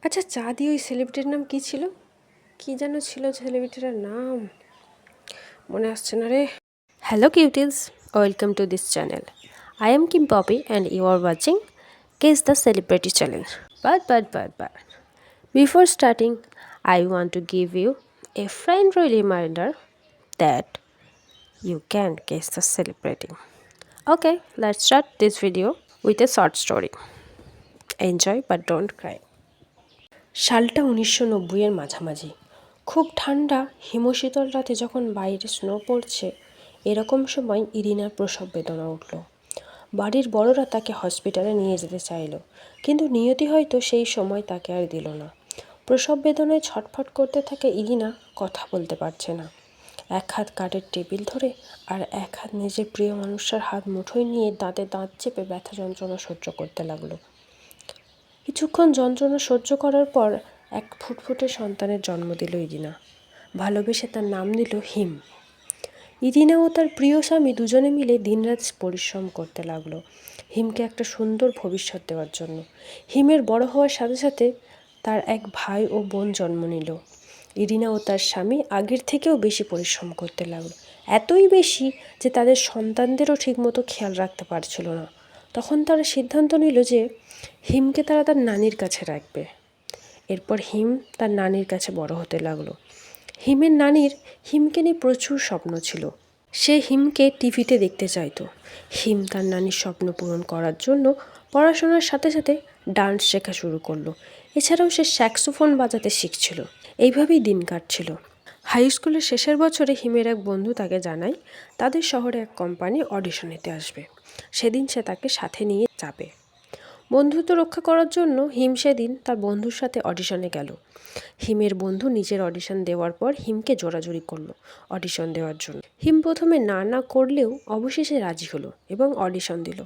আচ্ছা, চা দিয়ে ওই সেলিব্রিটির নাম কী ছিল? কী যেন ছিল সেলিব্রিটিটার নাম, মনে আসছে না রে। Hello cuties, welcome to this channel. I am Kim Poppy and you are watching Guess the Celebrity Challenge. But before starting, I want to give you a friendly reminder that you can't guess the celebrity. Okay, let's start this video with a short story. Enjoy but don't cry. সালটা 1990-এর মাঝামাঝি। খুব ঠান্ডা হিমশীতল রাতে যখন বাইরে snow পড়ছে, এরকম সময় ইরিনার প্রসব বেদনা উঠল। বাড়ির বড়রা তাকে হসপিটালে নিয়ে যেতে চাইল, কিন্তু নিয়তি হয়তো সেই সময় তাকে আর দিল না। প্রসব বেদনায় ছটফট করতে থাকে ইরিনা, কথা বলতে পারছে না। এক হাত কাঠের টেবিল ধরে আর এক হাত নিজের প্রিয় মানুষটার হাত মুঠোয় নিয়ে দাঁতে দাঁত চেপে ব্যথা যন্ত্রণা সহ্য করতে লাগলো। কিছুক্ষণ যন্ত্রণা সহ্য করার পর এক ফুটফুটে সন্তানের জন্ম দিল ইরিনা। ভালোবেসে তার নাম দিল হিম। ইরিনা ও তার প্রিয় স্বামী দুজনে মিলে দিনরাত পরিশ্রম করতে লাগলো হিমকে একটা সুন্দর ভবিষ্যৎ দেওয়ার জন্য। হিমের বড় হওয়ার সাথে সাথে তার এক ভাই ও বোন জন্ম নিল। ইরিনা ও তার স্বামী আগের থেকেও বেশি পরিশ্রম করতে লাগলো, এতই বেশি যে তাদের সন্তানদেরও ঠিকমতো খেয়াল রাখতে পারছিল না। তখন তারা সিদ্ধান্ত নিল যে হিমকে তারা তার নানির কাছে রাখবে। এরপর হিম তার নানির কাছে বড় হতে লাগলো। হিমের নানির হিমকে নিয়ে প্রচুর স্বপ্ন ছিল। সে হিমকে টিভিতে দেখতে চাইতো। হিম তার নানির স্বপ্ন পূরণ করার জন্য পড়াশোনার সাথে সাথে ডান্স শেখা শুরু করলো। এছাড়াও সে স্যাক্সোফোন বাজাতে শিখছিল। এইভাবেই দিন কাটছিল। হাই স্কুলের শেষের বছরে হিমের এক বন্ধু তাকে জানায় তাদের শহরে এক কোম্পানি অডিশন নিতে আসবে। সেদিন সে তাকে সাথে নিয়ে যাবে। বন্ধুত্ব রক্ষা করার জন্য হিম সেদিন তার বন্ধুর সাথে অডিশনে গেল। হিমের বন্ধু নিজের অডিশন দেওয়ার পর হিমকে জোরাজুরি করলো অডিশন দেওয়ার জন্য। হিম প্রথমে না করলেও অবশেষে রাজি হলো এবং অডিশন দিল।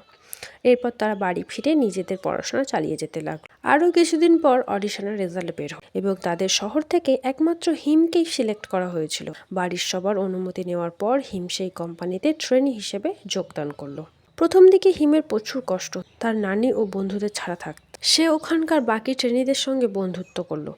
এরপর তারা বাড়ি ফিরে নিজেদের পড়াশোনা চালিয়ে যেতে লাগলো। আরও কিছুদিন পর অডিশনের রেজাল্ট বের হয় এবং তাদের শহর থেকে একমাত্র হিমকেই সিলেক্ট করা হয়েছিল। বাড়ির সবার অনুমতি নেওয়ার পর হিম সেই কোম্পানিতে ট্রেনি হিসেবে যোগদান করলো। প্রথম দিকে হিমের প্রচুর কষ্ট, তার নানি ও বন্ধুদের ছাড়া থাকত। সে ওখানকার বাকি ট্রেনিদের সঙ্গে বন্ধুত্ব করলো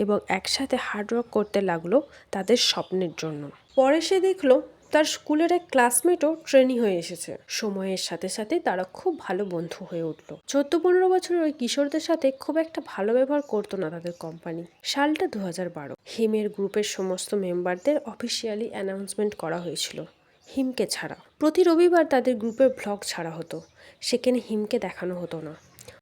এবং একসাথে হার্ডওয়ার্ক করতে লাগলো তাদের স্বপ্নের জন্য। পরে সে দেখলো তার স্কুলের এক ক্লাসমেটও ট্রেনি হয়ে এসেছে। সময়ের সাথে সাথে তারা খুব ভালো বন্ধু হয়ে উঠলো। 14-15 বছরের ওই কিশোরদের সাথে খুব একটা ভালো ব্যবহার করতো না তাদের কোম্পানি। সালটা 2012। হিমের গ্রুপের সমস্ত মেম্বারদের অফিসিয়ালি অ্যানাউন্সমেন্ট করা হয়েছিল হিমকে ছাড়া। প্রতি রবিবার তাদের গ্রুপের ব্লগ ছাড়া হতো, সেখানে হিমকে দেখানো হতো না।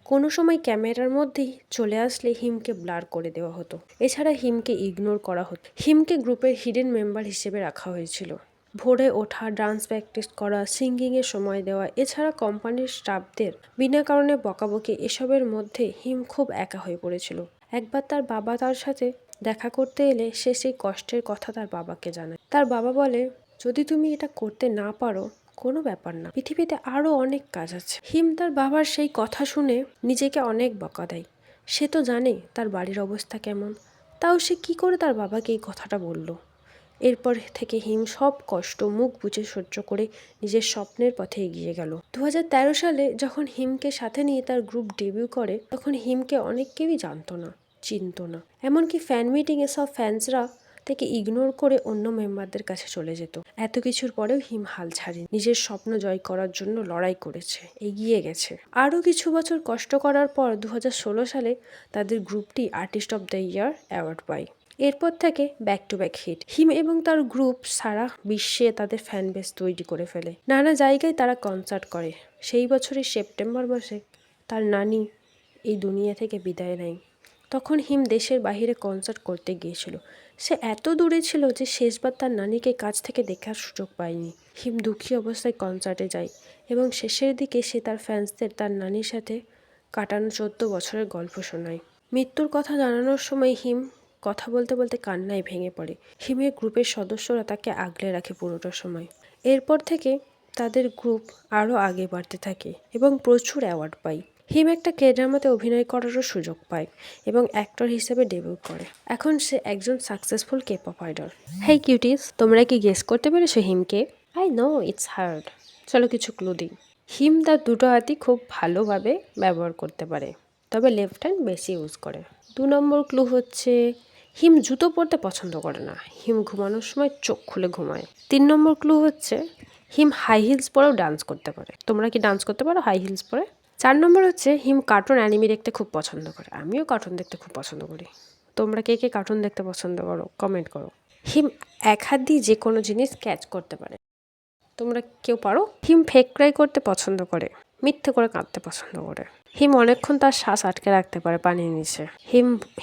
কোনো সময় ক্যামেরার মধ্যেই চলে আসলে হিমকে ব্লার করে দেওয়া হতো। এছাড়া হিমকে ইগনোর করা হতো। হিমকে গ্রুপের হিডেন মেম্বার হিসেবে রাখা হয়েছিল। ভোরে ওঠা, ডান্স প্র্যাকটিস করা, সিঙ্গিংয়ের সময় দেওয়া, এছাড়া কোম্পানির স্টাফদের বিনা কারণে বকাবকি, এসবের মধ্যে হিম খুব একা হয়ে পড়েছিল। একবার তার বাবা তার সাথে দেখা করতে এলে সে সেই কষ্টের কথা তার বাবাকে জানায়। তার বাবা বলে, যদি তুমি এটা করতে না পারো কোনো ব্যাপার না, পৃথিবীতে আরও অনেক কাজ আছে। হিম তার বাবার সেই কথা শুনে নিজেকে অনেক বকা দেয়। সে তো জানে তার বাড়ির অবস্থা কেমন, তাও সে কি করে তার বাবাকে এই কথাটা বলল। এরপর থেকে হিম সব কষ্ট মুখ বুজে সহ্য করে নিজের স্বপ্নের পথে এগিয়ে গেল। 2013 সালে যখন হিমকে সাথে নিয়ে তার গ্রুপ ডেবিউ করে, তখন হিমকে অনেক কেউই জানতো না, চিনতো না। এমনকি ফ্যান মিটিংয়ে সব ফ্যান্সরা তাকে ইগনোর করে অন্য মেম্বারদের কাছে চলে যেত। এত কিছুর পরেও হিম হাল ছাড়েনি। নিজের স্বপ্ন জয় করার জন্য লড়াই করেছে, এগিয়ে গেছে। আরও কিছু বছর কষ্ট করার পর 2016 সালে তাদের গ্রুপটি artist of the year award পায়। এরপর থেকে back to back hit. Him এবং তার গ্রুপ সারা বিশ্বে তাদের ফ্যান বেস তৈরি করে ফেলে। নানা জায়গায় তারা কনসার্ট করে। সেই বছরের সেপ্টেম্বর মাসে তার নানি এই দুনিয়া থেকে বিদায় নেয়। তখন হিম দেশের বাইরে কনসার্ট করতে গিয়েছিল। সে এত দূরে ছিল যে শেষবার তার নানিকে কাছ থেকে দেখার সুযোগ পায়নি। হিম দুঃখী অবস্থায় কনসার্টে যায় এবং শেষের দিকে সে তার ফ্যান্সদের তার নানির সাথে কাটানো 14 বছরের গল্প শোনায়। মৃত্যুর কথা জানানোর সময় হিম কথা বলতে বলতে কান্নায় ভেঙে পড়ে। হিমের গ্রুপের সদস্যরা তাকে আগলে রাখে পুরোটা সময়। এরপর থেকে তাদের গ্রুপ আরও আগে বাড়তে থাকে এবং প্রচুর অ্যাওয়ার্ড পায়। হিম একটা কে ড্রামাতে অভিনয় করারও সুযোগ পায় এবং অ্যাক্টর হিসেবে ডেবিউ করে। এখন সে একজন successful K pop idol. Hey cuties, তোমরা কি গেস করতে পেরেছো হিমকে? I know it's hard. চলো কিছু ক্লু দিই। হিম তার দুটো হাতই খুব ভালোভাবে ব্যবহার করতে পারে। তবে লেফট হ্যান্ড বেশি ইউজ করে। 2 নম্বর ক্লু হচ্ছে হিম জুতো পরতে পছন্দ করে না, হিম ঘুমানোর সময় চোখ খুলে ঘুমায়। 3 নম্বর ক্লু হচ্ছে হিম হাই হিলস পরেও ডান্স করতে পারে। তোমরা কি ডান্স করতে পারো হাই হিলস পরে? 4 নম্বর হচ্ছে হিম কার্টুন অ্যানিমে দেখতে খুব পছন্দ করে। আমিও কার্টুন দেখতে খুব পছন্দ করি। তোমরা কে কে কার্টুন দেখতে পছন্দ করো কমেন্ট করো। হিম এক হাত দিয়ে যে কোনো জিনিস ক্যাচ করতে পারে। তোমরা কেউ পারো? হিম ফেক ক্রাই করতে পছন্দ করে, মিথ্যে করে কাঁদতে পছন্দ করে। হিম অনেকক্ষণ তার শ্বাস আটকে রাখতে পারে পানির নিচে।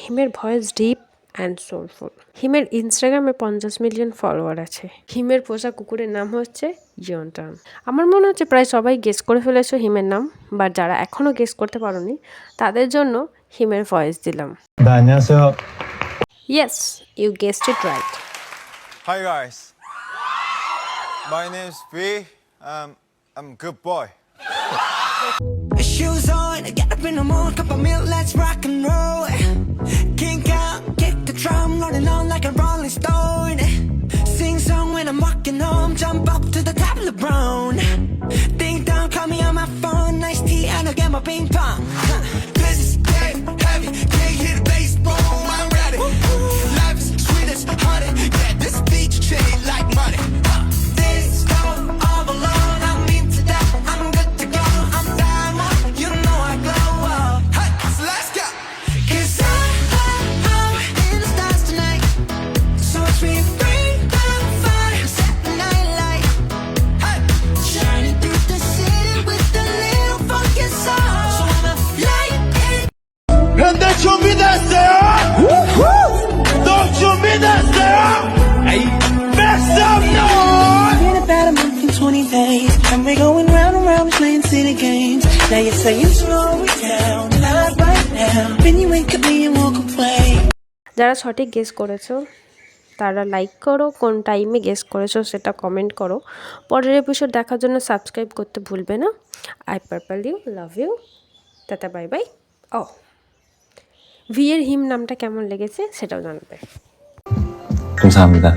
হিমের ভয়েস ডিপ অ্যান্ড সোলফুল। হিমের ইনস্টাগ্রামে 50 মিলিয়ন ফলোয়ার আছে। হিমের পোষা কুকুরের নাম হচ্ছে ইয়ন্টান। আমার মনে হচ্ছে প্রায় সবাই গেস করে ফেলেছো হিমের নাম, বাট যারা এখনও গেস করতে পারোনি তাদের জন্য হিমের ভয়েস দিলাম। 네, 안녕하세요. Yes, you guessed it right. Hi guys, my name's B. I'm a good boy. Shoes on, get up in the morning, cup of milk, let's rock and roll. Kink out, kick the drum, rolling on like a rolling stone. Sing song when I'm walking home, jump up to the top of the brown. Ding dong, call me on my phone, nice tea, and I'll get my ping pong. This is dead heavy, can't hear the bass, boom, I'm ready. Life is sweet as honey, yeah, this beat chain like money. This don't all alone, I'm into that, I'm good to go, I'm diamond, you know I glow up. Hey, so let's go. 'Cause I'm in the stars tonight, so watch me bring the fire, set the night light. Hey, shining through the city with a little funky soul. So I'ma light it. 현대 준비됐어요? 너 준비됐어요? Make some noise! Been about a month and 20 days, and we're going round and round playing city games. Now you're saying slow it down, not right now. Then you wake up me and walk away. যারা সঠিক guess করেছো তারা like করো, কোন টাইমে guess করেছো সেটা comment করো। পরের এপিসোড দেখার জন্য সাবস্ক্রাইব করতে ভুলবে না। I purple you, love you, টাটা বাই বাই। ও ভি এর হিম নামটা কেমন লেগেছে সেটাও জানাবে। 감사합니다.